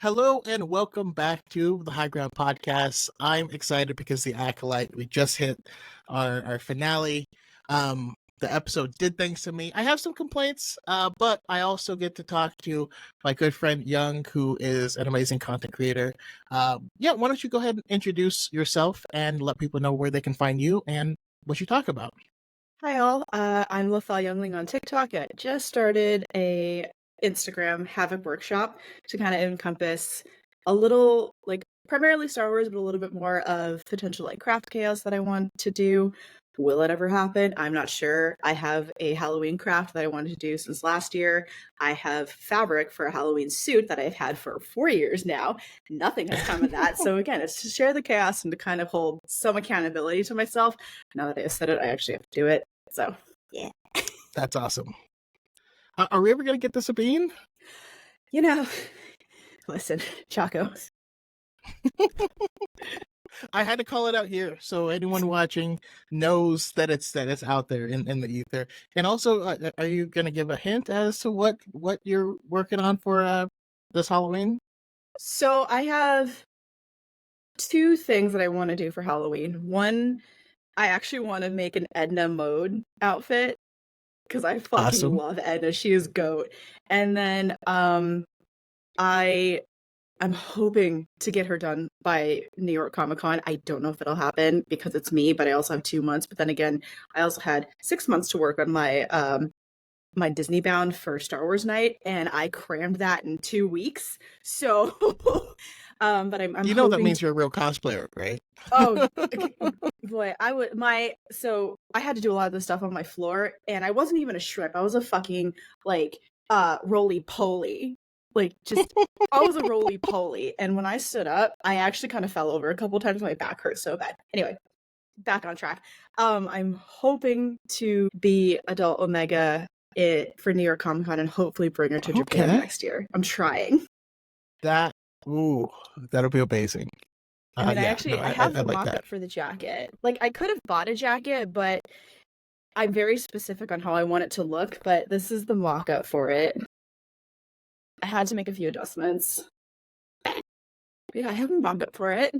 Hello and welcome back to the High Ground Podcast. I'm excited because the Acolyte, we just hit our finale. The episode did things to me. I have some complaints, but I also get to talk to my good friend Young, who is an amazing content creator. Yeah, why don't you go ahead and introduce yourself and let people know where they can find you and what you talk about. Hi all, I'm LothalYungling on TikTok. I just started a Instagram Havoc workshop to kind of encompass a little, like primarily Star Wars, but a little bit more of potential like craft chaos that I want to do. Will it ever happen? I'm not sure. I have a Halloween craft that I wanted to do since last year. I have fabric for a Halloween suit that I've had for 4 years now. Nothing has come of that. So again, it's to share the chaos and to kind of hold some accountability to myself. Now that I said it, I actually have to do it. So, yeah. That's awesome. Are we ever going to get the Sabine? You know, listen, Choco. I had to call it out here so anyone watching knows that it's out there in the ether. And also, are you going to give a hint as to what you're working on for this Halloween? So I have two things that I want to do for Halloween. One, I actually want to make an Edna Mode outfit because I fucking Awesome. love Edna. She is GOAT. And then I'm hoping to get her done by New York Comic Con. I don't know if it'll happen because it's me, but I also have 2 months. But then again, I also had 6 months to work on my Disney bound for Star Wars night, and I crammed that in 2 weeks. So, but I'm You know that hoping means you're a real cosplayer, right? Oh boy, so I had to do a lot of this stuff on my floor, and I wasn't even a shrimp. I was a fucking like roly poly. Like just I was a roly poly. And when I stood up, I actually kind of fell over a couple times. My back hurt so bad. Anyway, back on track. I'm hoping to be adult Omega for New York Comic Con and hopefully bring her to Japan next year. I'm trying. That'll be amazing. I mean, I have the like mock-up that. for the jacket. Like, I could have bought a jacket, but I'm very specific on how I want it to look, but this is the mock-up for it. I had to make a few adjustments. Yeah, I have a mock-up for it.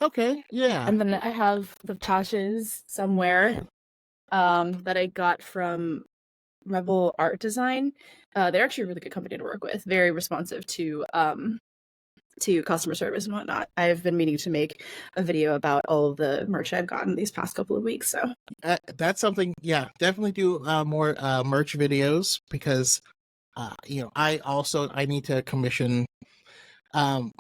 Okay, yeah. And then I have the Tasha's somewhere that I got from Rebel Art Design. They're actually a really good company to work with. Very responsive to customer service and whatnot. I've been meaning to make a video about all of the merch I've gotten these past couple of weeks. So that's something. Yeah, definitely do more merch videos because I need to commission. I'm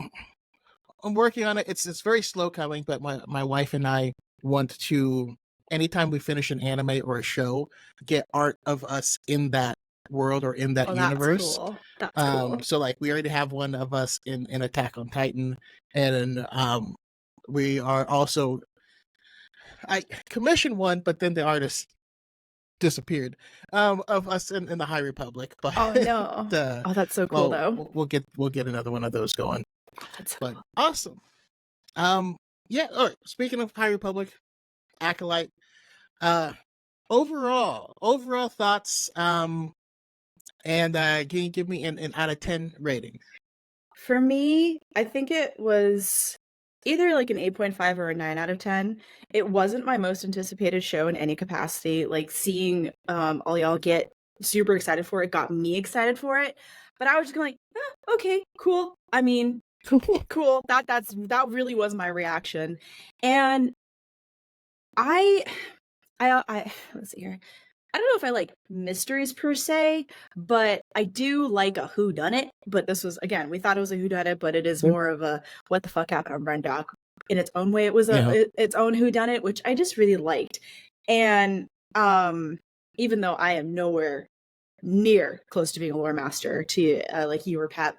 working on it. It's very slow coming, but my wife and I want to, anytime we finish an anime or a show, get art of us in that world or in that universe. That's cool. So like we already have one of us in Attack on Titan, and we are also, I commissioned one, but then the artist disappeared, of us in the High Republic. But oh no, that's so cool though. We'll get another one of those going. That's so but cool. Awesome. Yeah. All right. Speaking of High Republic, Acolyte, overall thoughts, and can you give me an out of 10 rating? For me, I think it was either like an 8.5 or a 9 out of 10. It wasn't my most anticipated show in any capacity. Like seeing all y'all get super excited for it got me excited for it. But I was just going like, okay, cool. I mean, cool. That really was my reaction. And I let's see here. I don't know if I like mysteries per se, but I do like a whodunit. But this was, again, we thought it was a whodunit, but it is more of a what the fuck happened on Brendock. In its own way, it was its own whodunit, which I just really liked. And even though I am nowhere near close to being a lore master to like you or Pep,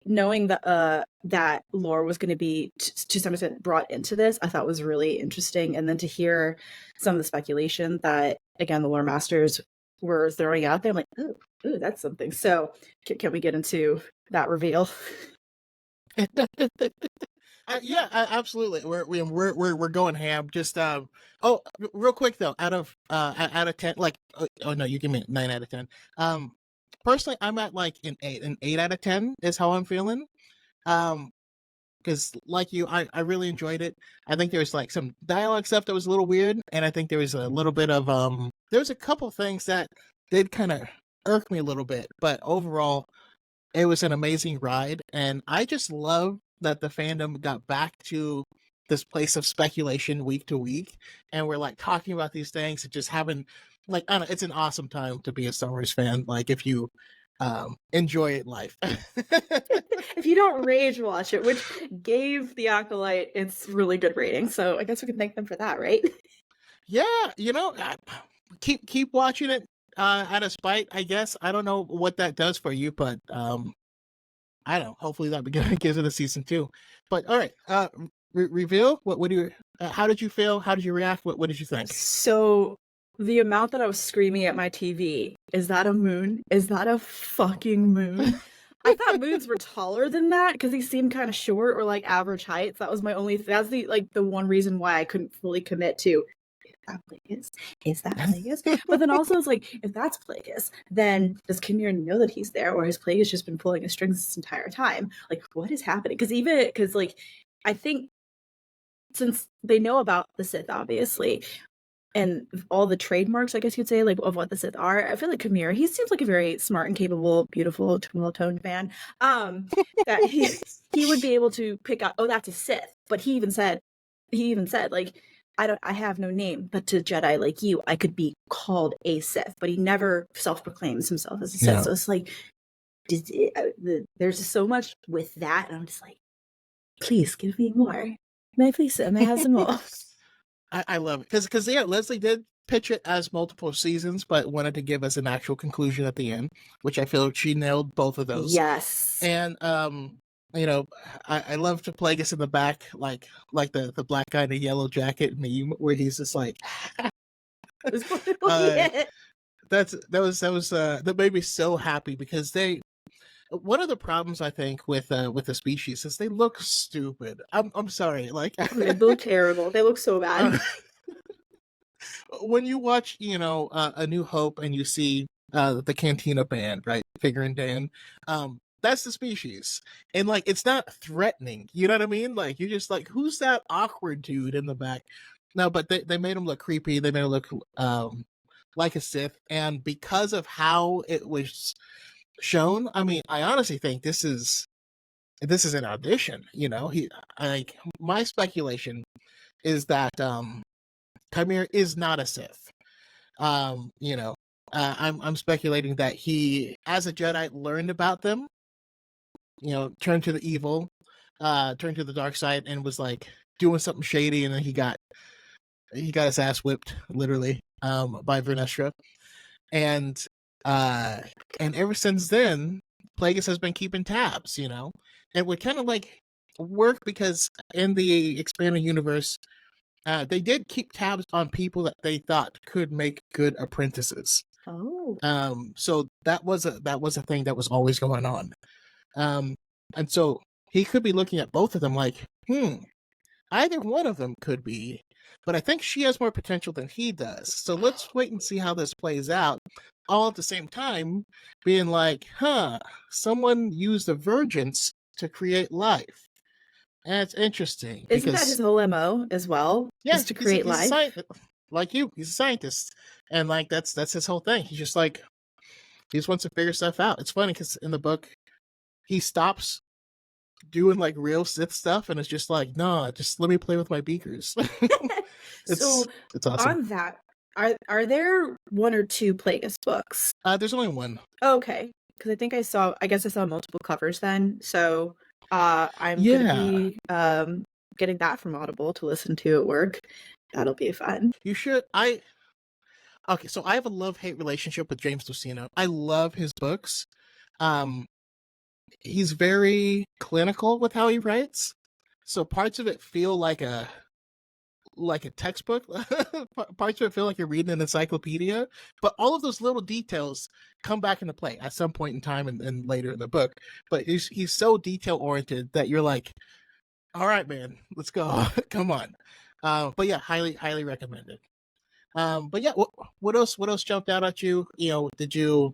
knowing that that lore was going to be to some extent brought into this, I thought was really interesting. And then to hear some of the speculation that, again, the lore masters were throwing out there, I'm like, ooh, that's something. So can we get into that reveal? Yeah, absolutely. We're going ham. Just real quick though, out of 10, like, oh no, you give me 9 out of 10. personally, I'm at like an 8 out of 10 is how I'm feeling. Um, because like you, I really enjoyed it. I think there's like some dialogue stuff that was a little weird, and I think there was a little bit of there was a couple things that did kind of irk me a little bit, but overall, it was an amazing ride, and I just love that the fandom got back to this place of speculation week to week, and we're like talking about these things and just having like I don't know, it's an awesome time to be a Star Wars fan. Like if you enjoy it life. If you don't rage watch it, which gave the Acolyte its really good rating, so I guess we can thank them for that, right? Yeah, keep watching it out of spite, I guess. I don't know what that does for you, but I don't know. Hopefully that gives it a season 2. But all right, reveal what do you how did you feel? How did you react? What did you think? So the amount that I was screaming at my TV, is that a moon? Is that a fucking moon? I thought moons were taller than that because they seemed kind of short or like average heights. That was my only. That's the one reason why I couldn't fully commit to. Is that Plagueis? But then also it's like, if that's Plagueis, then does Kinnear know that he's there, or has Plagueis just been pulling his strings this entire time? Like, what is happening? Because like, I think since they know about the Sith, obviously, and all the trademarks, I guess you'd say, like of what the Sith are, I feel like Kamir, he seems like a very smart and capable, beautiful, well-toned man. That he would be able to pick out, oh, that's a Sith. But he even said, like, I have no name, but to Jedi like you, I could be called a Sith. But he never self-proclaims himself as a Sith. So it's like, there's just so much with that, and I'm just like, please give me more. May I please? May I have some more? I love it because yeah, Leslie did pitch it as multiple seasons, but wanted to give us an actual conclusion at the end, which I feel she nailed both of those. Yes, and I love to Plagueis in the back, like the black guy in the yellow jacket meme, where he's just like, that made me so happy because one of the problems I think with the species is they look stupid. I'm sorry, like they look terrible. They look so bad. When you watch, A New Hope and you see the Cantina band, right, Figure and Dan, that's the species, and like it's not threatening. You know what I mean? Like you're just like, who's that awkward dude in the back? No, but they made him look creepy. They made him look like a Sith, and because of how it was shown, I mean, I honestly think this is an audition. My speculation is that Chimera is not a Sith. I'm speculating that he, as a Jedi, learned about them. Turned to the evil, turned to the dark side, and was like doing something shady, and then he got his ass whipped, literally, by Vernestra, and ever since then, Plagueis has been keeping tabs, and would kind of like work because in the expanded universe, they did keep tabs on people that they thought could make good apprentices. Oh. So that was a thing that was always going on. And so he could be looking at both of them like, either one of them could be, but I think she has more potential than he does. So let's wait and see how this plays out. All at the same time, being like, someone used the Virgins to create life. And it's interesting. Isn't that his whole MO as well? Yeah, is to create life. Like you, he's a scientist, and like that's his whole thing. He's just like, he just wants to figure stuff out. It's funny because in the book, he stops doing like real Sith stuff, and it's just like, no, just let me play with my beakers. It's awesome. On that, are there one or two Plagueis books? There's only one. Okay, because I guess I saw multiple covers then. So I'm gonna be getting that from Audible to listen to at work. That'll be fun. You should. Okay, so I have a love-hate relationship with James Luceno. I love his books. He's very clinical with how he writes. So parts of it feel like a textbook. Parts of it feel like you're reading an encyclopedia. But all of those little details come back into play at some point in time and later in the book. But he's so detail-oriented that you're like, all right, man, let's go. Come on. But yeah, highly recommended. But yeah, what else jumped out at you? Did you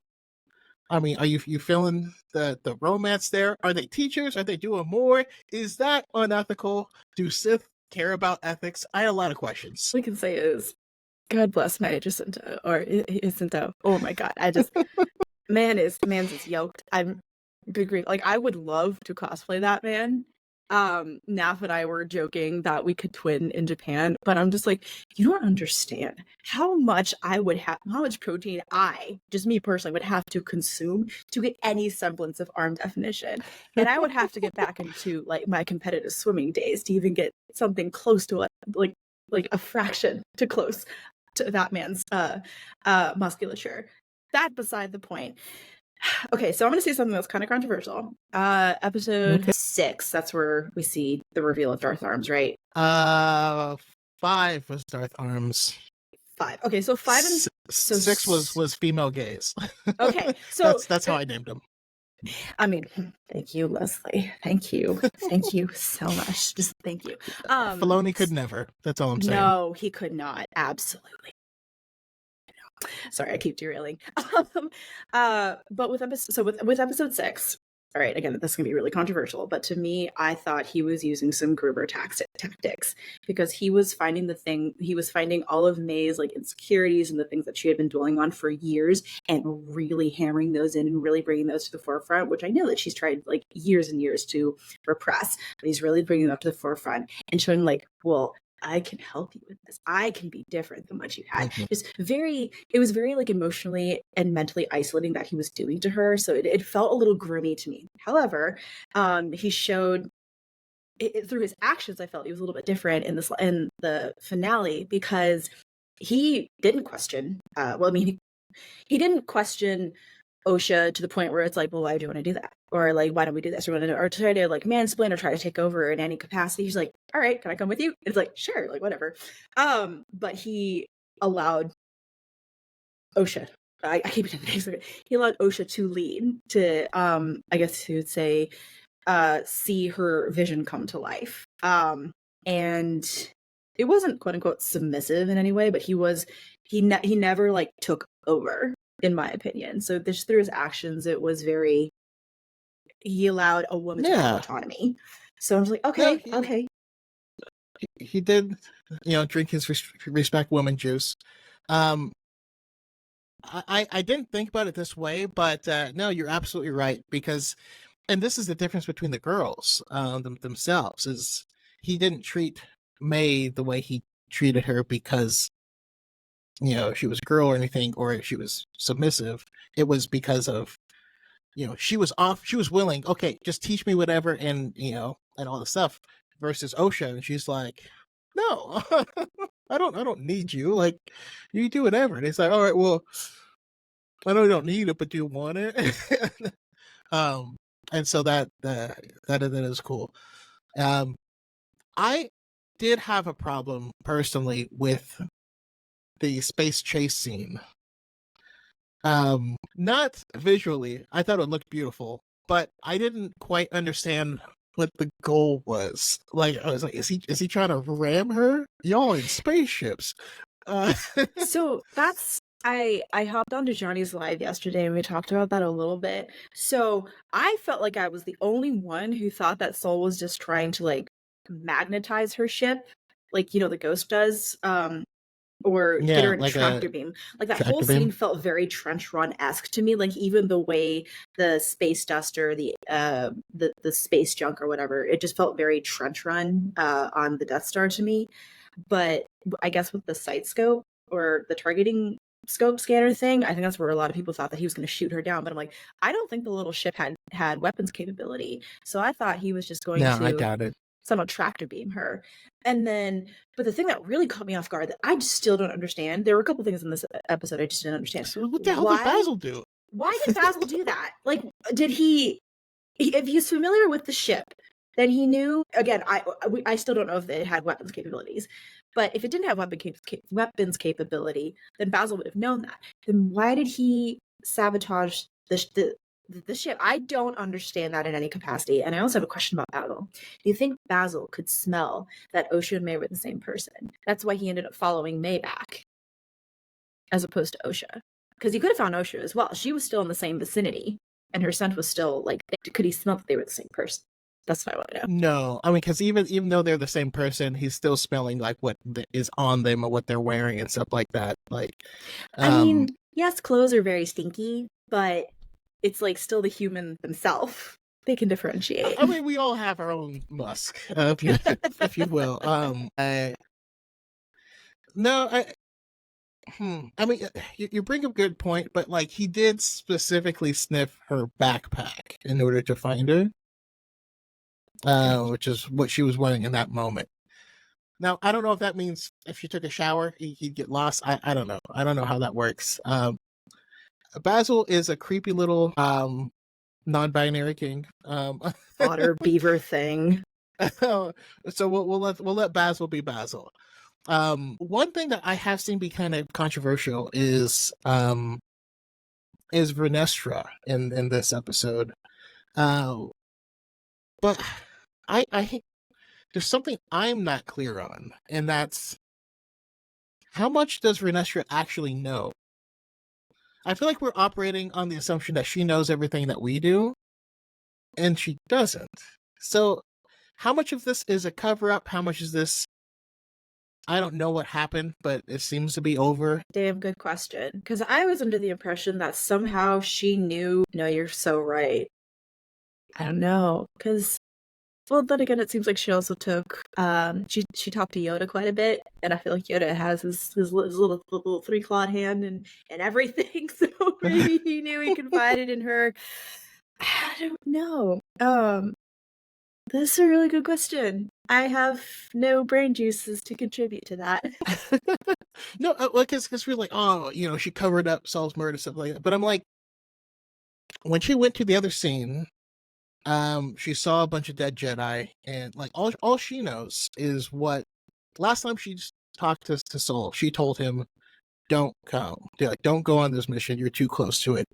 I mean, are you feeling the romance there? Are they teachers? Are they doing more? Is that unethical? Do Sith care about ethics? I had a lot of questions. All I can say is, God bless my Jacinto, or Jacinto. Oh my God, man's is yoked. I'm good grief. Like, I would love to cosplay that man. Naf and I were joking that we could twin in Japan, but I'm just like, you don't understand how much how much protein just me personally, would have to consume to get any semblance of arm definition. And I would have to get back into like my competitive swimming days to even get something close to like a fraction to close to that man's musculature. That beside the point. Okay, so I'm going to say something that's kind of controversial. Episode Okay. 6, that's where we see the reveal of Darth Arms, right? 5 was Darth Arms. 5. Okay, so 5 and 6 was female gaze. Okay, so that's how I named them. I mean, thank you, Leslie. Thank you so much. Just thank you. Filoni could never. That's all I'm saying. No, he could not. Absolutely. Sorry, I keep derailing. But with episode 6, all right, again, this is gonna be really controversial, but to me, I thought he was using some Gruber tactics because he was finding all of May's like insecurities and the things that she had been dwelling on for years, and really hammering those in and really bringing those to the forefront, which I know that she's tried like years and years to repress, but he's really bringing them up to the forefront and showing like, well, I can help you with this. I can be different than what you had. Mm-hmm. It was very like emotionally and mentally isolating that he was doing to her. So it felt a little groomy to me. However, he showed it through his actions. I felt he was a little bit different in the finale because he didn't question. He didn't question Osha to the point where it's like, well, why do you want to do that? Or like, why don't we do this? Or try to like mansplain or try to take over in any capacity. He's like, all right, can I come with you? It's like, sure, like whatever. But he allowed Osha. I keep it in the name. He allowed Osha to lead, to I guess you would say, see her vision come to life. And it wasn't quote unquote submissive in any way, but he never like took over, in my opinion. So just through his actions, it was he allowed a woman to have autonomy. So I was like, okay, okay. He did, drink his respect woman juice. I didn't think about it this way, but no, you're absolutely right, because, and this is the difference between the girls themselves, is he didn't treat May the way he treated her because she was a girl or anything, or she was submissive. It was because of she was willing, okay, just teach me whatever, and and all the stuff, versus Osha, and she's like, no, I don't need you, like, you do whatever. And it's like, all right, well, I know you don't need it, but do you want it? And so that is cool. I did have a problem personally with the space chase scene. Not visually, I thought it looked beautiful, but I didn't quite understand what the goal was. Like, I was like, is he trying to ram her? Y'all in spaceships. So that's I hopped onto Johnny's live yesterday and we talked about that a little bit. So I felt like I was the only one who thought that Soul was just trying to like magnetize her ship, like the Ghost does, or get her in a tractor beam. Like that whole scene felt very Trench Run-esque to me. Like even the way the space duster, the space junk or whatever, it just felt very Trench Run on the Death Star to me. But I guess with the sight scope or the targeting scope scanner thing, I think that's where a lot of people thought that he was going to shoot her down. But I'm like, I don't think the little ship had weapons capability. So I thought he was just going to I doubt it. Somehow tractor beam her. And then, but the thing that really caught me off guard that I just still don't understand, there were a couple things in this episode I just didn't understand. So what the hell did Basil do? Why did Basil do that? Like, did if he's familiar with the ship, then he knew, again, I still don't know if it had weapons capabilities, but if it didn't have weapons capability, then Basil would have known that. Then why did he sabotage the ship? I don't understand that in any capacity. And I also have a question about Basil. Do you think Basil could smell that Osha and May were the same person? That's why he ended up following May back, as opposed to Osha. because he could have found Osha as well. She was still in the same vicinity, and her scent was still like, could he smell that they were the same person? That's what I want to know. No, I mean, because even though they're the same person, he's still smelling like what is on them or what they're wearing and stuff like that. Like, I mean, yes, clothes are very stinky, but it's like still the human themselves. They can differentiate. I mean, we all have our own musk, if you will. I mean, you bring up a good point, but like he did specifically sniff her backpack in order to find her, which is what she was wearing in that moment. Now, I don't know if that means if she took a shower, he'd get lost. I don't know. I don't know how that works. Basil is a creepy little non-binary king. Otter beaver thing. So we'll let Basil be Basil. One thing that I have seen be kind of controversial is Vernestra in this episode. But I there's something I'm not clear on, and that's how much does Vernestra actually know? I feel like we're operating on the assumption that she knows everything that we do, and she doesn't. So how much of this is a cover-up? How much is this, I don't know what happened, but it seems to be over? Damn good question. Because I was under the impression that somehow she knew. No, you're so right. I don't know. Because, well, then again, it seems like she also took, she talked to Yoda quite a bit, and I feel like Yoda has his little three-clawed hand and everything, so maybe he knew he confided in her. I don't know. This is a really good question. I have no brain juices to contribute to that. No, because we're like, oh, she covered up Saul's murder, stuff like that. But I'm like, when she went to the other scene, she saw a bunch of dead Jedi, and like all she knows is what last time she talked to Saul, she told him, "Don't come. Don't go on this mission. You're too close to it.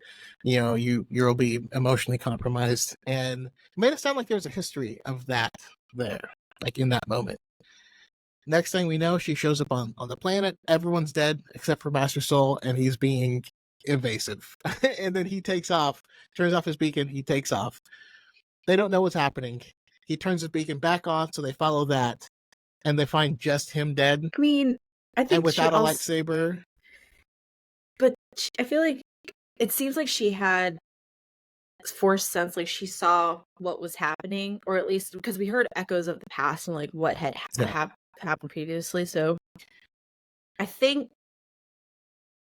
You'll be emotionally compromised." And it made it sound like there was a history of that there, like in that moment. Next thing we know, she shows up on the planet. Everyone's dead except for Master Soul, and he's being invasive. And then he takes off, turns off his beacon. He takes off. They don't know what's happening. He turns his beacon back on, so they follow that, and they find just him dead. I mean, I think and without a lightsaber. But I feel like it seems like she had force sense, like she saw what was happening, or at least because we heard echoes of the past and like what had happened previously. So I think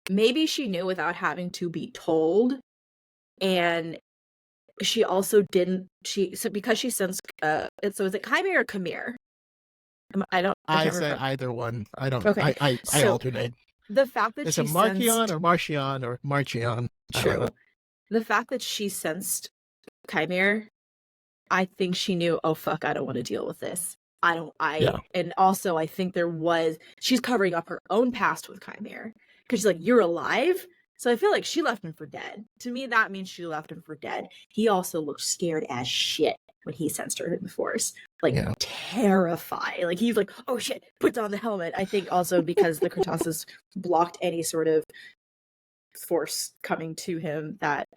maybe she knew without having to be told, and she also didn't. Because she sensed. So is it Chimera or Khmer? I say either one. I don't. Okay. I alternate. The fact that it's she a Marchion or Marchion or Marchion. True. The fact that she sensed Chimera, I think she knew, oh fuck, I don't want to deal with this. And also I think she's covering up her own past with Chimera. Because she's like, you're alive? So I feel like she left him for dead. To me, that means she left him for dead. He also looked scared as shit when he sensed her in the Force. Terrified. Like, he's like, oh shit, puts on the helmet. I think also because the Cretaceous blocked any sort of Force coming to him that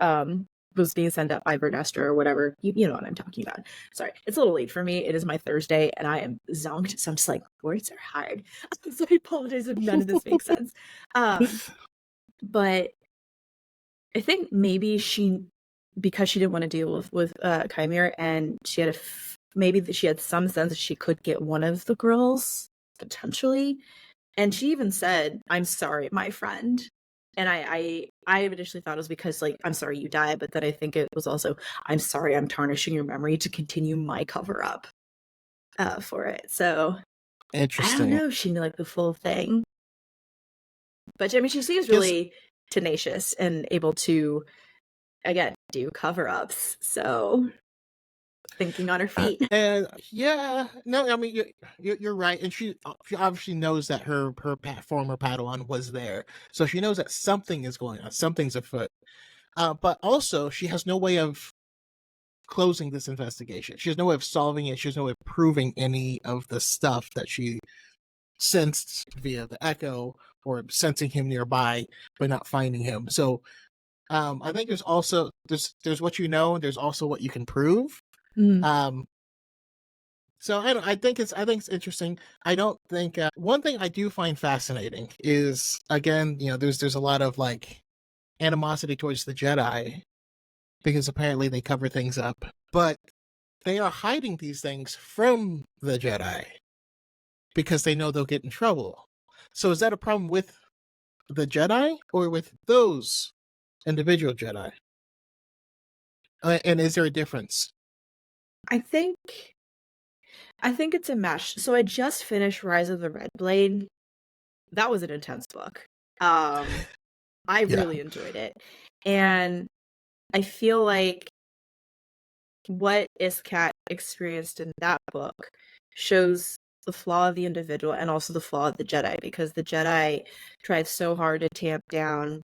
was being sent up by Vernestra or whatever. You know what I'm talking about. Sorry, it's a little late for me. It is my Thursday and I am zonked, so I'm just like, words are hard. So I apologize if none of this makes sense. But I think maybe because she didn't want to deal with Chimera, and she had maybe she had some sense that she could get one of the girls potentially, and she even said, "I'm sorry, my friend." And I initially thought it was because, like, I'm sorry you died, but then I think it was also, I'm sorry I'm tarnishing your memory to continue my cover up for it. So interesting. I don't know if she knew like the full thing, but I mean, she seems really tenacious and able to, again, do cover ups. So thinking on her feet. And I mean, you're right, and she obviously knows that her former Padawan was there, so she knows that something is going on, something's afoot. But also, she has no way of closing this investigation. She has no way of solving it. She has no way of proving any of the stuff that she sensed via the echo or sensing him nearby but not finding him. So I think there's also there's what you know, and there's also what you can prove. Mm. So I think it's interesting. I don't think one thing I do find fascinating is, again, there's a lot of like animosity towards the Jedi because apparently they cover things up, but they are hiding these things from the Jedi because they know they'll get in trouble. So is that a problem with the Jedi or with those individual Jedi? And is there a difference? I think it's a mesh. So I just finished Rise of the Red Blade. That was an intense book. I Yeah. really enjoyed it. And I feel like what Iskat experienced in that book shows the flaw of the individual and also the flaw of the Jedi, because the Jedi tried so hard to tamp down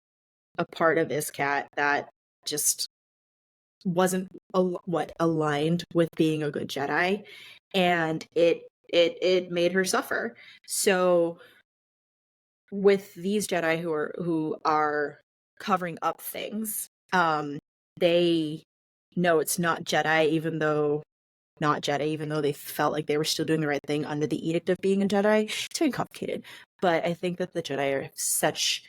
a part of Iskat that just wasn't aligned with being a good Jedi, and it made her suffer. So with these Jedi who are covering up things, they know it's not Jedi, even though they felt like they were still doing the right thing under the edict of being a Jedi. It's very complicated, but I think that the Jedi are such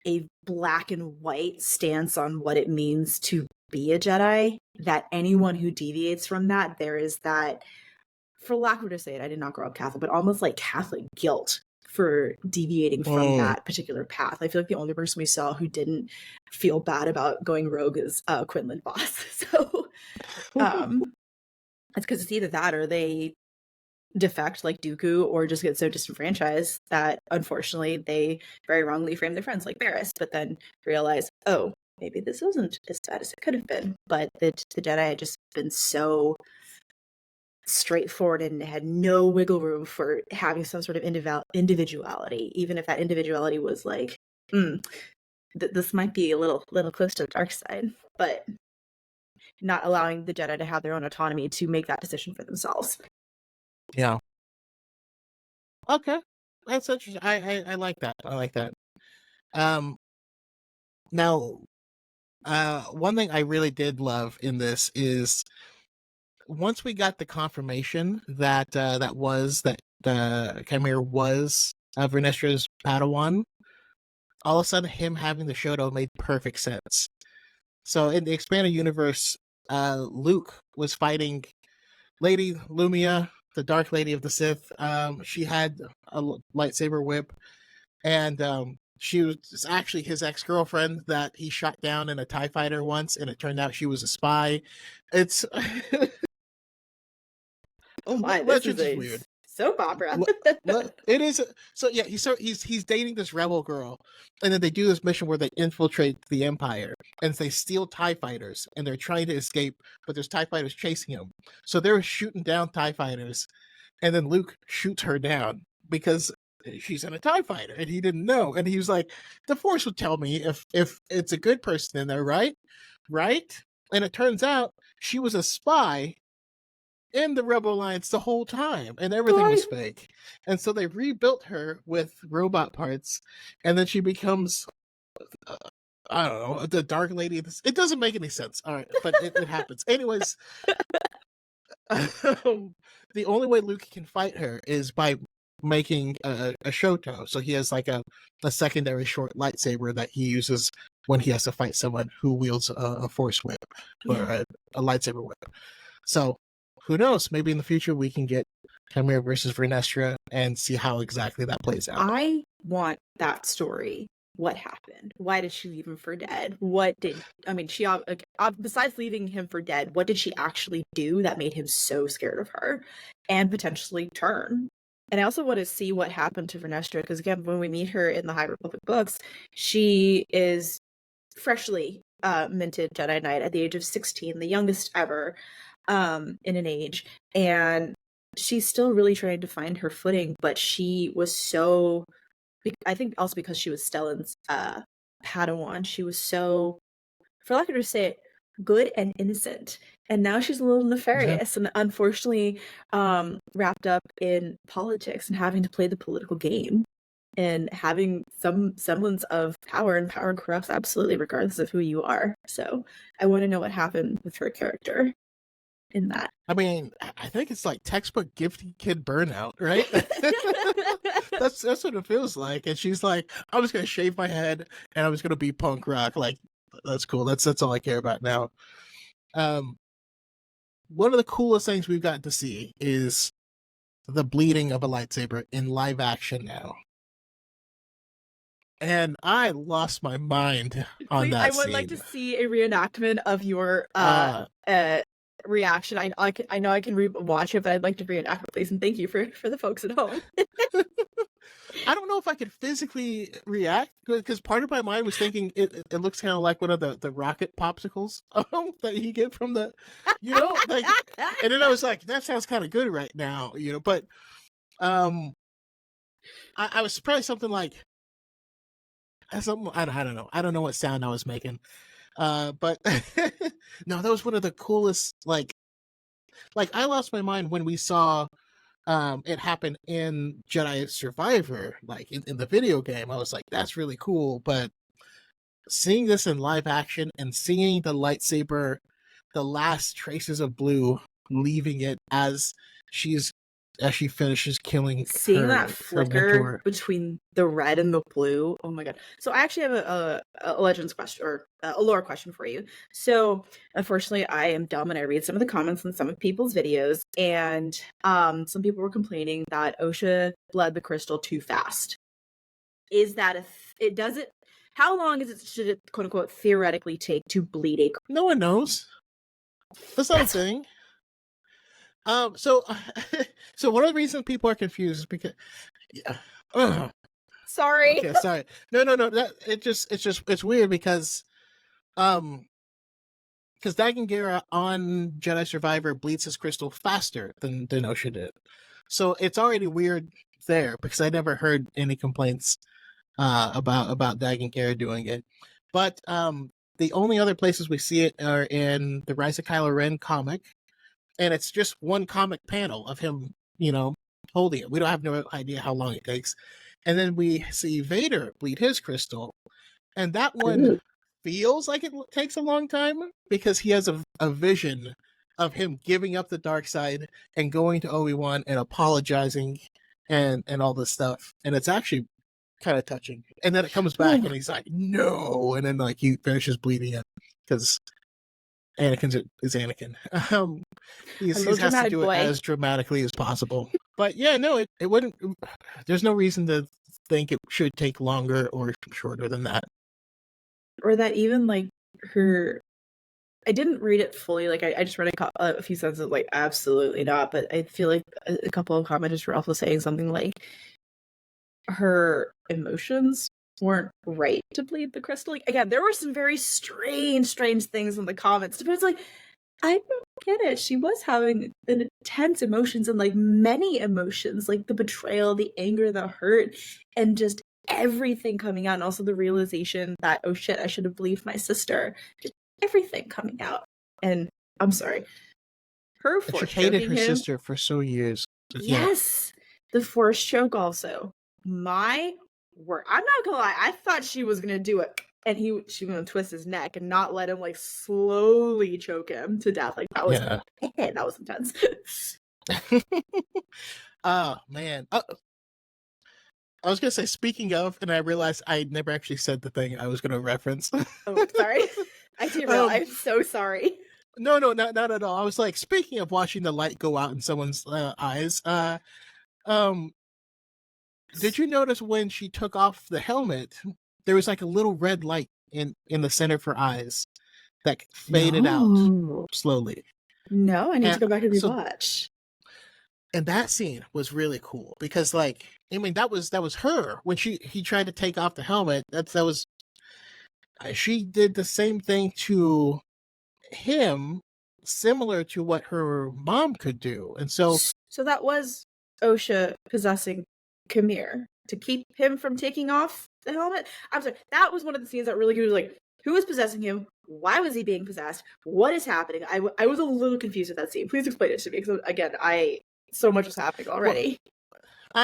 a black and white stance on what it means to be a Jedi that anyone who deviates from that, there is that, for lack of a better say it, I did not grow up Catholic, but almost like Catholic guilt for deviating from that particular path. I feel like the only person we saw who didn't feel bad about going rogue is Quinlan Voss. So it's because it's either that or they defect like Dooku, or just get so disenfranchised that unfortunately they very wrongly frame their friends like Barriss, but then realize, oh, maybe this wasn't as bad as it could have been. But the Jedi had just been so straightforward and had no wiggle room for having some sort of individuality, even if that individuality was like, this might be a little close to the dark side, but not allowing the Jedi to have their own autonomy to make that decision for themselves. Yeah. Okay. That's interesting. I like that. I like that. Now, one thing I really did love in this is once we got the confirmation that the Chimera was Vernestra's Padawan, all of a sudden him having the Shoto made perfect sense. So in the expanded universe, Luke was fighting Lady Lumia, the Dark Lady of the Sith. She had a lightsaber whip, and she was actually his ex-girlfriend that he shot down in a TIE fighter once, and it turned out she was a spy. It's oh my, this Legends is is weird. soap opera. It is. So yeah, he's dating this rebel girl, and then they do this mission where they infiltrate the Empire and they steal TIE fighters, and they're trying to escape, but there's TIE fighters chasing them. So they're shooting down TIE fighters, and then Luke shoots her down because she's in a TIE fighter, and he didn't know. And he was like, "The Force would tell me if it's a good person in there, right? Right?" And it turns out she was a spy in the Rebel Alliance the whole time, and everything was fake. And so they rebuilt her with robot parts, and then she becomes, I don't know, the Dark Lady. It doesn't make any sense. All right, but it happens. Anyways, the only way Luke can fight her is by making a Shoto. So he has like a secondary short lightsaber that he uses when he has to fight someone who wields a Force whip or a lightsaber whip. So who knows? Maybe in the future we can get Chimera versus Vernestra and see how exactly that plays out. I want that story. What happened? Why did she leave him for dead? She besides leaving him for dead, what did she actually do that made him so scared of her and potentially turn? And I also want to see what happened to Vernestra, because again, when we meet her in the High Republic books, she is freshly minted Jedi Knight at the age of 16, the youngest ever in an age, and she's still really trying to find her footing, but she was so, I think also because she was Stellan's Padawan, she was so, for lack of a better say it, good and innocent, and now she's a little nefarious and unfortunately wrapped up in politics and having to play the political game. and having some semblance of power, and power corrupts absolutely regardless of who you are. So I want to know what happened with her character in that. I mean, I think it's like textbook gifted kid burnout, right? That's what it feels like. And she's like, I'm just gonna shave my head and I'm just gonna be punk rock. Like, that's cool. That's all I care about now. One of the coolest things we've gotten to see is the bleeding of a lightsaber in live action now. And I lost my mind on Please, that I would scene. like to see a reenactment of your reaction. I know I can watch it, but I'd like to reenact it, please. And thank you for the folks at home. I don't know if I could physically react because part of my mind was thinking it looks kind of like one of the rocket popsicles that you get from the, like, and then I was like, that sounds kind of good right now, but I was probably something like, I don't know. I don't know what sound I was making. But no, that was one of the coolest, like I lost my mind when we saw it happen in Jedi Survivor, like in the video game. I was like, that's really cool. But seeing this in live action and seeing the lightsaber, the last traces of blue leaving it as she finishes killing Seeing that her flicker mentor. between the red and the blue. Oh my god. So I actually have a Legends question, or a lore question for you. So unfortunately I am dumb and I read some of the comments on some of people's videos, and some people were complaining that Osha bled the crystal too fast. Is that it doesn't how long should it quote unquote theoretically take to bleed a No one knows. That's not a thing. So one of the reasons people are confused is because, sorry. okay, sorry. No. That it's weird because, Dagan Gera on Jedi Survivor bleeds his crystal faster than Osha did. So it's already weird there because I never heard any complaints about Dagan Gera doing it. But the only other places we see it are in the Rise of Kylo Ren comic, and it's just one comic panel of him, holding it. We don't have no idea how long it takes. And then we see Vader bleed his crystal, and that one feels like it takes a long time because he has a vision of him giving up the dark side and going to Obi-Wan and apologizing and all this stuff. And it's actually kind of touching. And then it comes back and he's like, no. And then like he finishes bleeding it because Anakin is Anakin. He has to do it as dramatically as possible. But yeah, no, it wouldn't. There's no reason to think it should take longer or shorter than that. Or that even like her. I didn't read it fully. Like I just read a few sentences. Like absolutely not. But I feel like a couple of commenters were also saying something like her emotions weren't right to bleed the crystal. Like, again, there were some very strange things in the comments. But it's like, I don't get it. She was having intense emotions and like many emotions, like the betrayal, the anger, the hurt, and just everything coming out. And also the realization that, oh shit, I should have believed my sister. Just everything coming out. And I'm sorry. Her force choking him. She hated her sister for so years. Yes. The force choke also. My word. I'm not gonna lie. I thought she was gonna do it. And she was gonna twist his neck and not let him like slowly choke him to death. Like that was that was intense. Oh man. I was gonna say, speaking of, and I realized I never actually said the thing I was gonna reference. Oh, sorry. I derailed. I'm so sorry. No, not at all. I was like, speaking of watching the light go out in someone's eyes, did you notice when she took off the helmet, there was like a little red light in the center of her eyes that faded out slowly? No, I need to go back and rewatch. And that scene was really cool because, like, I mean, that was her when he tried to take off the helmet. That was she did the same thing to him, similar to what her mom could do, and so that was Osha possessing Kamir to keep him from taking off the helmet. I'm sorry, that was one of the scenes that really was like, who was possessing him? Why was he being possessed? What is happening? I was a little confused with that scene. Please explain it to me because again, so much was happening already.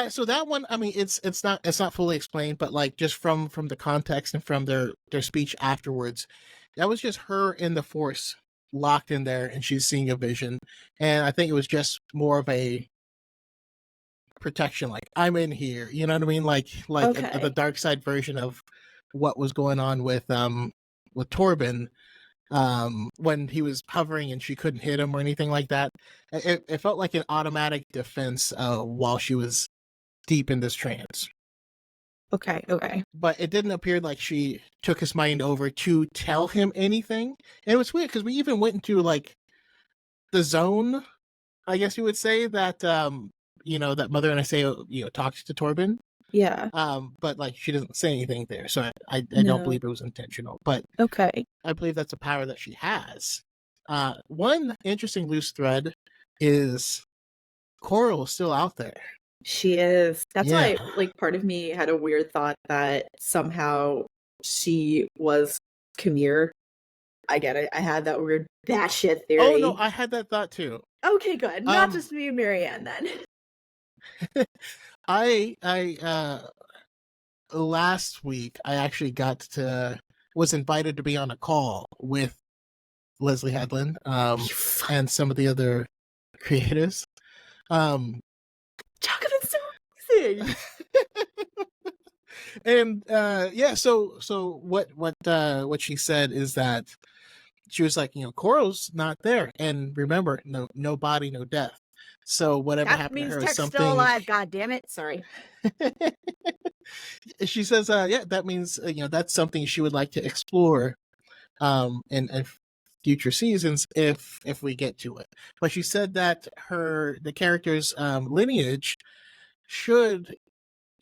So that one, I mean, it's not fully explained, but like just from the context and from their speech afterwards, that was just her in the Force locked in there, and she's seeing a vision, and I think it was just more of a protection, like I'm in here, you know what I mean, like the Okay. dark side version of what was going on with Torben, when he was hovering and she couldn't hit him or anything like that. It felt like an automatic defense while she was deep in this trance. Okay. Okay. But it didn't appear like she took his mind over to tell him anything. And it was weird because we even went into like the zone, I guess you would say, that that Mother and I say talks to Torben. Yeah. But like she doesn't say anything there, so I don't No. believe it was intentional. But Okay. I believe that's a power that she has. One interesting loose thread is Coral still out there. She is. That's Yeah. why, like, part of me had a weird thought that somehow she was Khmer. I get it. I had that weird batshit theory. Oh no, I had that thought too. Okay, good. Not just me and Marianne then. I last week I actually was invited to be on a call with Leslie Hadlin and some of the other creators. Talk about so amazing. And so what she said is that she was like, Coral's not there, and remember, no body, no death. So whatever That happened to means her is Tech's something. still alive. God damn it! Sorry. She says, that means that's something she would like to explore, in future seasons if we get to it. But she said that the character's lineage should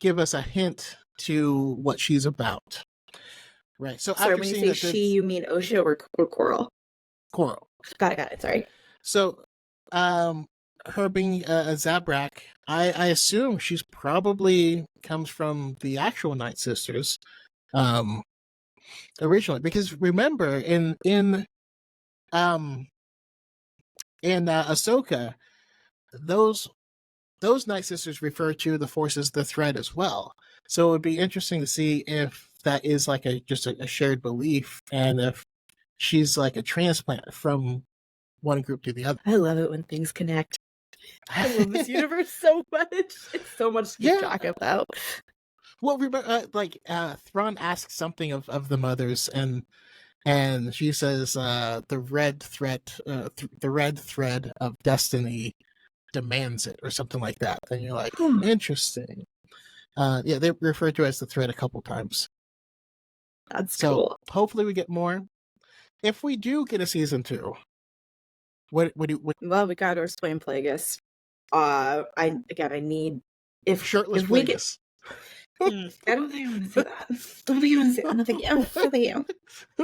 give us a hint to what she's about. Right. So Sorry, after when you seeing say that, she, you mean OSHA or Coral? Coral. Got it. Sorry. So, her being a Zabrak, I assume she's probably comes from the actual Night Sisters, originally. Because remember, in Ahsoka, those Night Sisters refer to the Force as the thread as well. So it would be interesting to see if that is like just a shared belief, and if she's like a transplant from one group to the other. I love it when things connect. I love this universe so much. It's so much to keep track about. Well, remember, Thrawn asks something of the mothers, and she says, the red thread of destiny demands it, or something like that. And you're like, interesting. They refer to it as the thread a couple times. That's cool. Hopefully we get more. If we do get a season 2, what? Well, we got our Swain Plagueis. I need shirtless if we Plagueis. I don't think I want to say that. I don't think I want to say that. I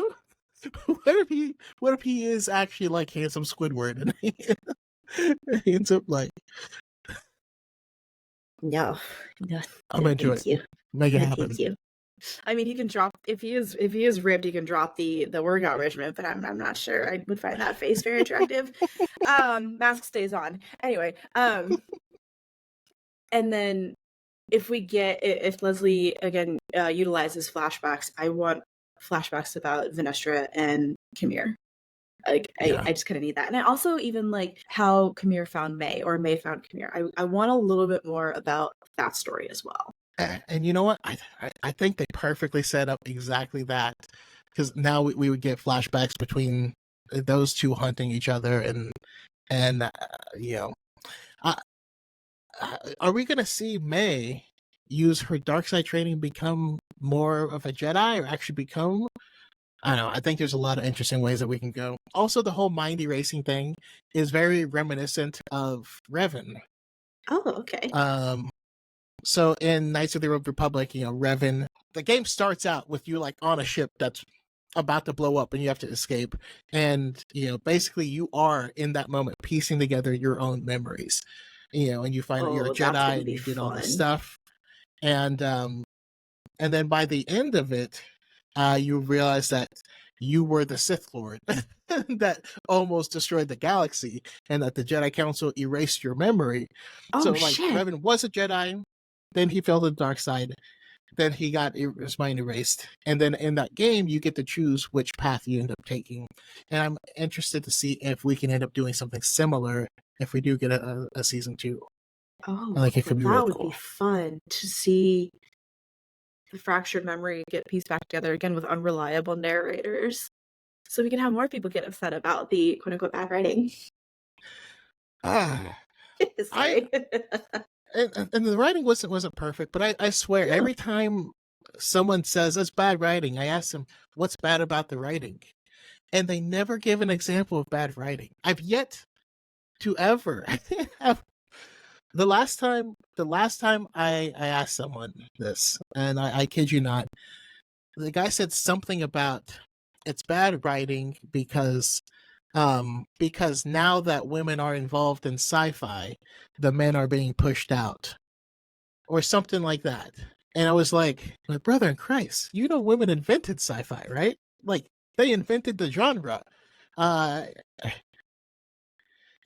don't think What if he is actually like handsome Squidward, and he ends up like... No. I'm into it. You. Make it happen. Thank you. I mean, he can drop if he is ribbed. He can drop the workout regimen, but I'm not sure I would find that face very attractive. Mask stays on anyway. And then if Leslie again utilizes flashbacks, I want flashbacks about Venestra and Khmer. I just kind of need that, and I also even like how Khmer found May, or May found Khmer. I want a little bit more about that story as well. And you know what? I think they perfectly set up exactly that, because now we would get flashbacks between those two hunting each other, and are we going to see May use her dark side training, become more of a Jedi, or actually become... I don't know. I think there's a lot of interesting ways that we can go. Also, the whole mind erasing thing is very reminiscent of Revan. Oh, okay. So in Knights of the Old Republic, Revan, the game starts out with you like on a ship that's about to blow up and you have to escape. And, basically you are in that moment piecing together your own memories, and you find that you're a Jedi and you did all this stuff. And then by the end of it, you realize that you were the Sith Lord that almost destroyed the galaxy, and that the Jedi Council erased your memory. Oh So, like, shit. Revan was a Jedi, then he fell to the dark side, then he got his mind erased, and then in that game you get to choose which path you end up taking. And I'm interested to see if we can end up doing something similar if we do get a season 2. Oh, I think it could be that really would cool. be fun to see the fractured memory get pieced back together again with unreliable narrators. So we can have more people get upset about the quote unquote bad writing. Ah, I Sorry. and the writing wasn't perfect, but I swear No. every time someone says it's bad writing, I ask them what's bad about the writing, and they never give an example of bad writing. I've yet to ever have. The last time I asked someone this, and I kid you not, the guy said something about it's bad writing because now that women are involved in sci-fi, the men are being pushed out, or something like that. And I was like, my brother in Christ, you know women invented sci-fi, right? Like, they invented the genre. Uh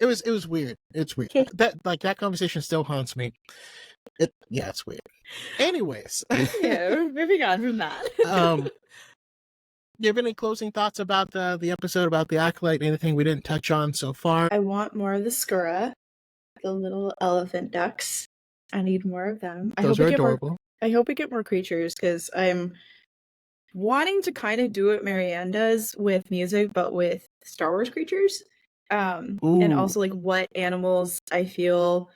it was weird. It's weird. That conversation still haunts me. It's weird. Anyways. Yeah, moving on from that. You have any closing thoughts about the episode, about the Acolyte? Anything we didn't touch on so far? I want more of the Skura, the little elephant ducks. I need more of them. Those are adorable. I hope we get more creatures because I'm wanting to kind of do what Marianne does with music, but with Star Wars creatures. And Ooh. also like what animals I feel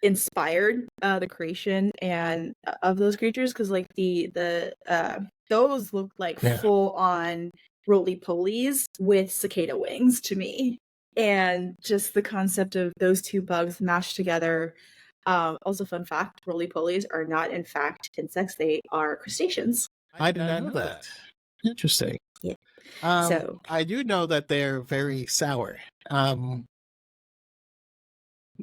inspired the creation and of those creatures, because like the those look like full on roly polies with cicada wings to me, and just the concept of those two bugs mashed together. Also, fun fact, roly polies are not in fact insects, they are crustaceans. I did not know that. Interesting. Yeah. So I do know that they're very sour.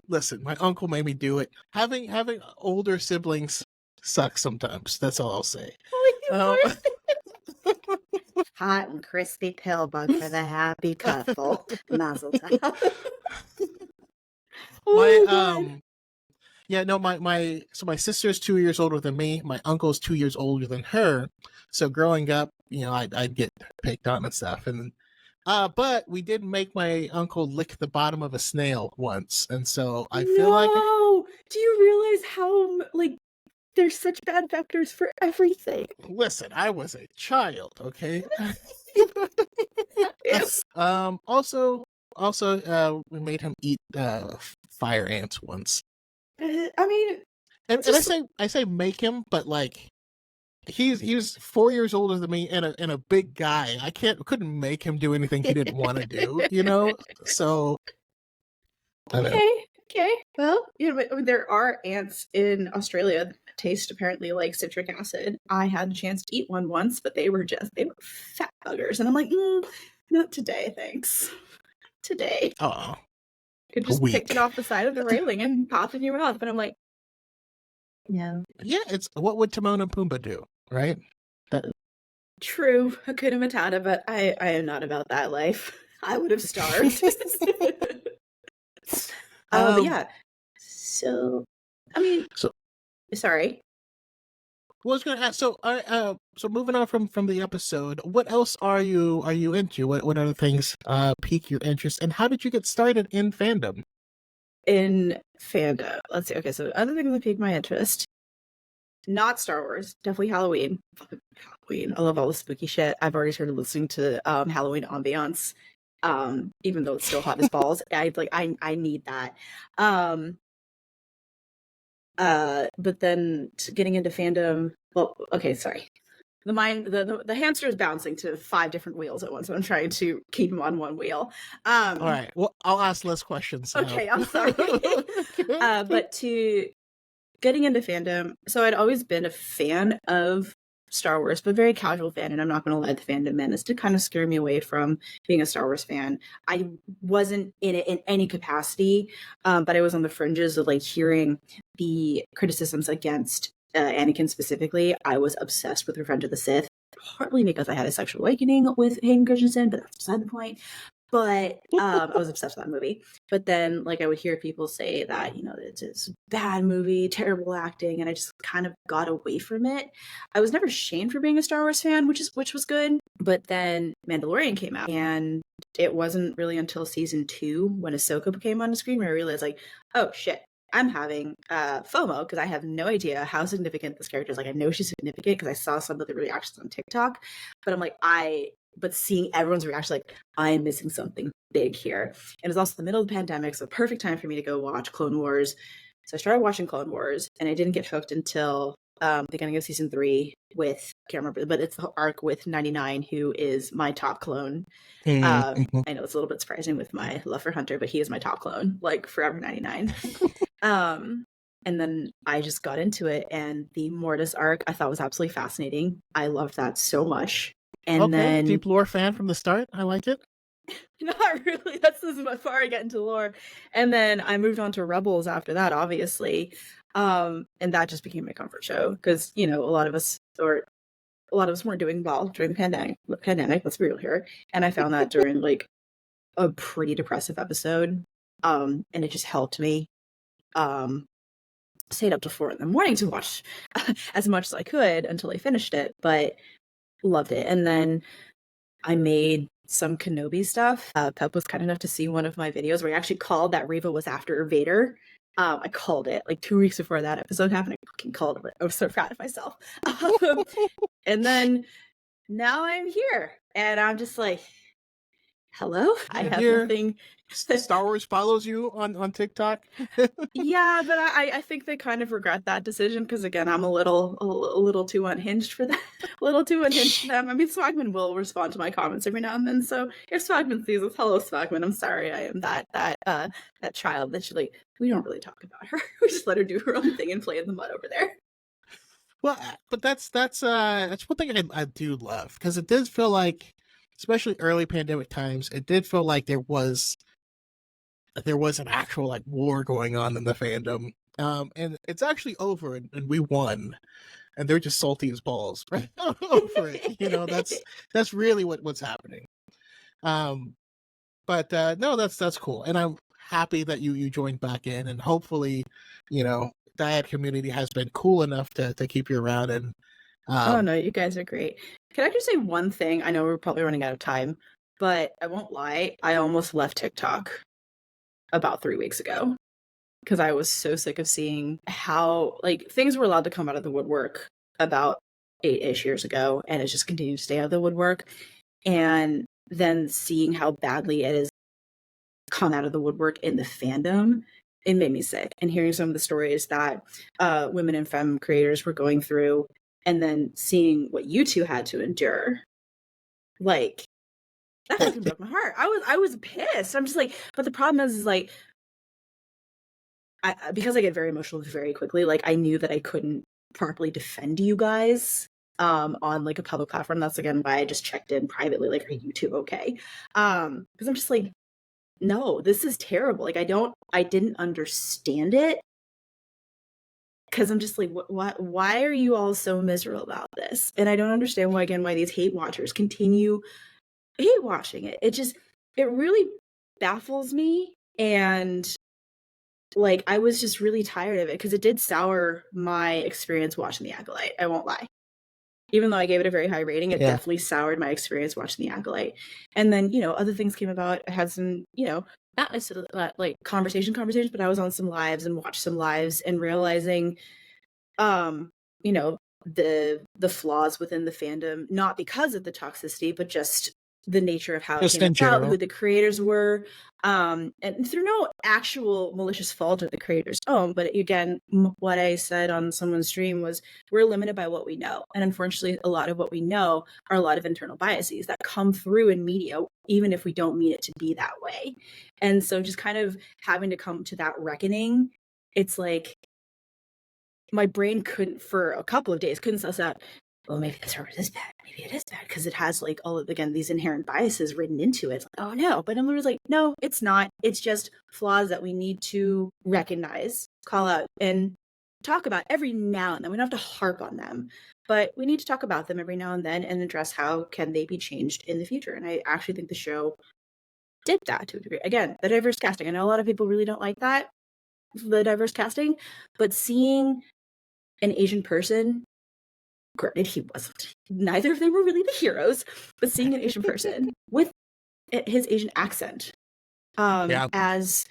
Listen, my uncle made me do it. Having older siblings sucks sometimes. That's all I'll say. Hot and crispy pill bug for the happy couple. Mazel tov. My sister's 2 years older than me. My uncle's 2 years older than her. So growing up, I'd get picked on and stuff. And but we did make my uncle lick the bottom of a snail once, and so I feel like. No, do you realize how there's such bad vectors for everything? Listen, I was a child, okay. Yes. Also, we made him eat fire ants once. I mean, and I say make him, but like he was 4 years older than me and a big guy. I couldn't make him do anything he didn't want to do, So okay. Well, there are ants in Australia that taste apparently like citric acid. I had a chance to eat one once, but they were fat buggers, and I'm like, not today, thanks. Today. Oh. Could just pick it off the side of the railing and pop in your mouth, but I'm like, no. Yeah, it's what would Timon and Pumbaa do, right? True, Hakuna Matata, but I am not about that life. I would have starved. But yeah. So, I mean, sorry. Well, I was going to ask. So moving on from the episode, what else are you into? What other things pique your interest, and how did you get started in fandom? Let's see. Okay, so other things that pique my interest. Not Star Wars, definitely Halloween. Halloween. I love all the spooky shit. I've already started listening to Halloween ambiance. Even though it's still hot as balls. I need that. But then getting into fandom, well, okay, sorry. The hamster is bouncing to 5 different wheels at once, so I'm trying to keep him on one wheel. All right. Well, I'll ask less questions. Okay, I'm sorry. But to getting into fandom, so I'd always been a fan of Star Wars, but very casual fan, and I'm not going to let the fandom menace to kind of scare me away from being a Star Wars fan. I wasn't in it in any capacity, but I was on the fringes of hearing the criticisms against Anakin specifically. I was obsessed with Revenge of the Sith. partly because I had a sexual awakening with Hayden Christensen, but that's beside the point. But I was obsessed with that movie. But then, like, I would hear people say that, you know, it's a bad movie, terrible acting, and I just kind of got away from it. I was never shamed for being a Star Wars fan, which was good. But then Mandalorian came out, and it wasn't really until season 2 when Ahsoka came on the screen where I realized, like, oh shit, I'm having FOMO because I have no idea how significant this character is. Like, I know she's significant because I saw some of the reactions on TikTok, but I'm like, but seeing everyone's reaction, like, I am missing something big here. And it's also the middle of the pandemic, so perfect time for me to go watch Clone Wars. So I started watching Clone Wars, and I didn't get hooked until beginning of season 3 with, I can't remember, but it's the arc with 99, who is my top clone. Mm-hmm. I know it's a little bit surprising with my love for Hunter, but he is my top clone, like forever 99. And then I just got into it, and the Mortis arc I thought was absolutely fascinating. I loved that so much. And Okay, then deep lore fan from the start. I like it. not really. That's as far I get into lore. And then I moved on to Rebels after that, obviously. And that just became my comfort show because, you know, a lot of us weren't doing well during the pandemic, let's be real here. And I found that during like a pretty depressive episode. And it just helped me stayed up till 4 a.m. to watch as much as I could until I finished it, but loved it. And then I made some Kenobi stuff. Pep was kind enough to see one of my videos where I actually called that Reva was after Vader. I called it like 2 weeks before that episode happened. I fucking called it. I was so proud of myself. And then now I'm here, and I'm just like, hello. I have nothing. Star Wars follows you on TikTok. Yeah, but I think they kind of regret that decision because again, I'm a little too unhinged for that. A little too unhinged for them. I mean, Swagman will respond to my comments every now and then. So if Swagman sees this, hello Swagman. I'm sorry, I am that child that we don't really talk about her. We just let her do her own thing and play in the mud over there. Well, but that's one thing I do love because it did feel like, especially early pandemic times, it did feel like there was an actual like war going on in the fandom. And it's actually over, and we won, and they're just salty as balls right over it. You know, that's really what's happening. But no, that's cool, and I'm happy that you joined back in, and hopefully, you know, Dyad community has been cool enough to keep you around. And Oh no, you guys are great. Can I just say one thing? I know we're probably running out of time, but I won't lie. I almost left TikTok about 3 weeks ago because I was so sick of seeing how like things were allowed to come out of the woodwork about 8-ish years ago, and it just continued to stay out of the woodwork. And then seeing how badly it has come out of the woodwork in the fandom, it made me sick. And hearing some of the stories that women and femme creators were going through, and then seeing what you two had to endure, like that fucking broke my heart. I was pissed. I'm just like, but the problem is like, because I get very emotional very quickly. Like I knew that I couldn't properly defend you guys on like a public platform. That's again why I just checked in privately. Like, are you two okay? Because I'm just like, no, this is terrible. Like I didn't understand it. Because I'm just like, what? Why are you all so miserable about this? And I don't understand why these hate watchers continue hate watching it. It really baffles me. And like, I was just really tired of it because it did sour my experience watching The Acolyte. I won't lie. Even though I gave it a very high rating, it definitely soured my experience watching The Acolyte. And then, you know, other things came about. I had some, you know, not necessarily like conversations, but I was on some lives and watched some lives and realizing, you know, the flaws within the fandom, not because of the toxicity, but just the nature of how it came about, who the creators were, and through no actual malicious fault of the creators' own. But again, what I said on someone's stream was we're limited by what we know, and unfortunately, a lot of what we know are a lot of internal biases that come through in media, even if we don't mean it to be that way. And so, just kind of having to come to that reckoning, it's like my brain couldn't for a couple of days couldn't suss out, well, maybe this art is bad, maybe it is bad, because it has like all of, again, these inherent biases written into it. It's like, oh no, but I'm literally like, no, it's not. It's just flaws that we need to recognize, call out, and talk about every now and then. We don't have to harp on them, but we need to talk about them every now and then and address how can they be changed in the future. And I actually think the show did that to a degree. Again, the diverse casting. I know a lot of people really don't like that, the diverse casting, but seeing an Asian person, granted he wasn't, neither of them were really the heroes, but seeing an Asian person with his Asian accent as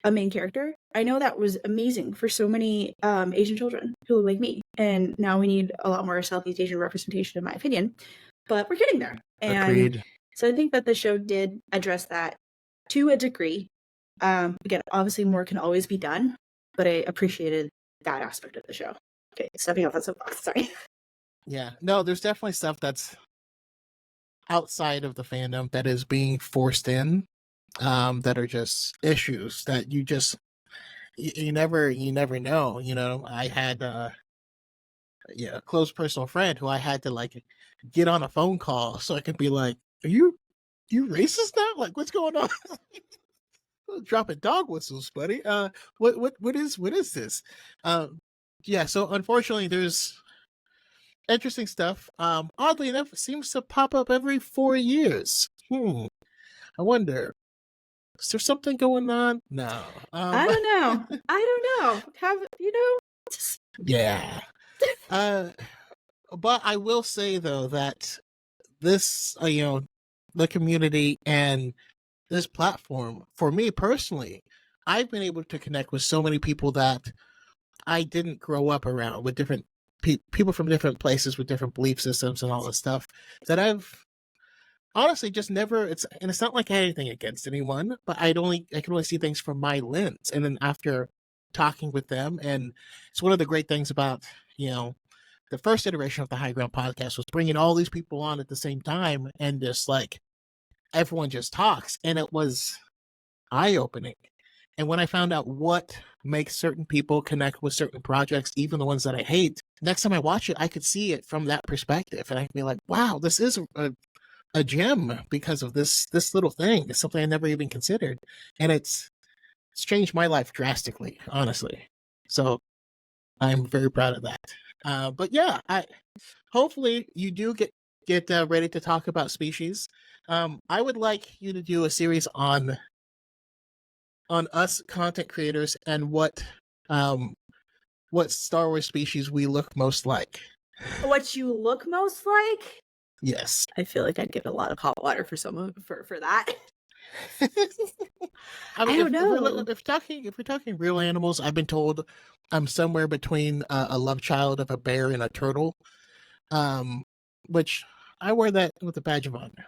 a main character, I know that was amazing for so many Asian children who look like me. And now we need a lot more Southeast Asian representation, in my opinion. But we're getting there. And Agreed. so I think that the show did address that to a degree. Again, obviously more can always be done, but I appreciated that aspect of the show. Okay, stepping off that soapbox, sorry. Yeah. No, there's definitely stuff that's outside of the fandom that is being forced in, that are just issues that you never know. You know, I had a close personal friend who I had to like get on a phone call so I could be like, "Are you racist now? Like, what's going on?" Dropping dog whistles, buddy. What is this? Yeah. So unfortunately, there's interesting stuff. Oddly enough, it seems to pop up every 4 years. I wonder, is there something going on? No. I don't know. Have just... Yeah. But I will say though that this, the community and this platform, for me personally, I've been able to connect with so many people that I didn't grow up around, with different people from different places with different belief systems and all this stuff that I've honestly just never. It's not like I had anything against anyone, but I can only see things from my lens. And then after talking with them, and it's one of the great things about the first iteration of the High Ground podcast was bringing all these people on at the same time, and just like everyone just talks, and it was eye-opening. And when I found out what makes certain people connect with certain projects, even the ones that I hate, next time I watch it, I could see it from that perspective, and I could be like, wow, this is a gem because of this little thing. It's something I never even considered, and it's changed my life drastically, honestly. So I'm very proud of that. But yeah, hopefully you do get ready to talk about species. I would like you to do a series on us content creators and what Star Wars species we look most like. What you look most like? Yes. I feel like I'd get a lot of hot water for that. I mean, I don't know. If we're talking real animals, I've been told I'm somewhere between a love child of a bear and a turtle, which I wear that with a badge of honor.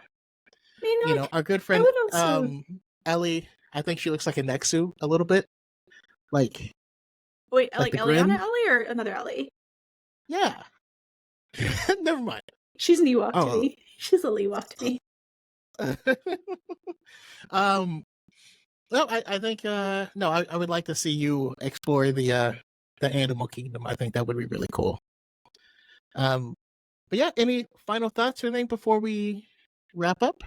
I mean, our good friend also... Ellie, I think she looks like a Nexu a little bit. Like, wait, like the Eliana grin? Ellie or another Ellie? Yeah. Never mind. She's an Ewok to me. She's a Ewok to me. Well, I think no, I would like to see you explore the animal kingdom. I think that would be really cool. But yeah, any final thoughts or anything before we wrap up?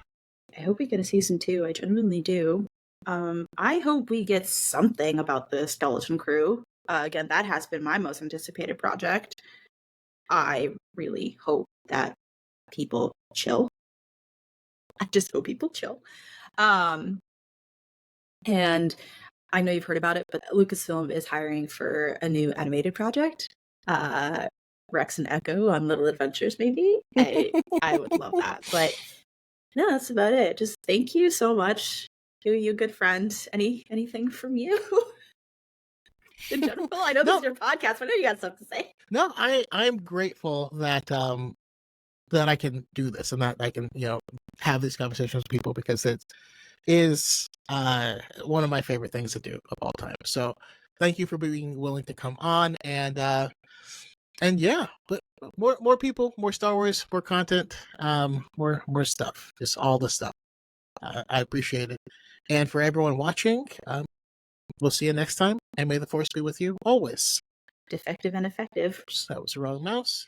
I hope we get a season 2. I genuinely do. I hope we get something about the skeleton crew. Again, that has been my most anticipated project. I really hope that people chill. I just hope people chill. And I know you've heard about it, but Lucasfilm is hiring for a new animated project. Rex and Echo on Little Adventures, maybe. I would love that. But no, that's about it. Just thank you so much. You good friend. Anything from you? In general, I know this is your podcast, but I know you got stuff to say. No, I'm grateful that that I can do this and that I can have these conversations with people, because it is one of my favorite things to do of all time. So thank you for being willing to come on, and yeah, but more people, more Star Wars, more content, more stuff, just all the stuff. I appreciate it. And for everyone watching, we'll see you next time, and may the Force be with you always. Defective and effective. That was the wrong mouse.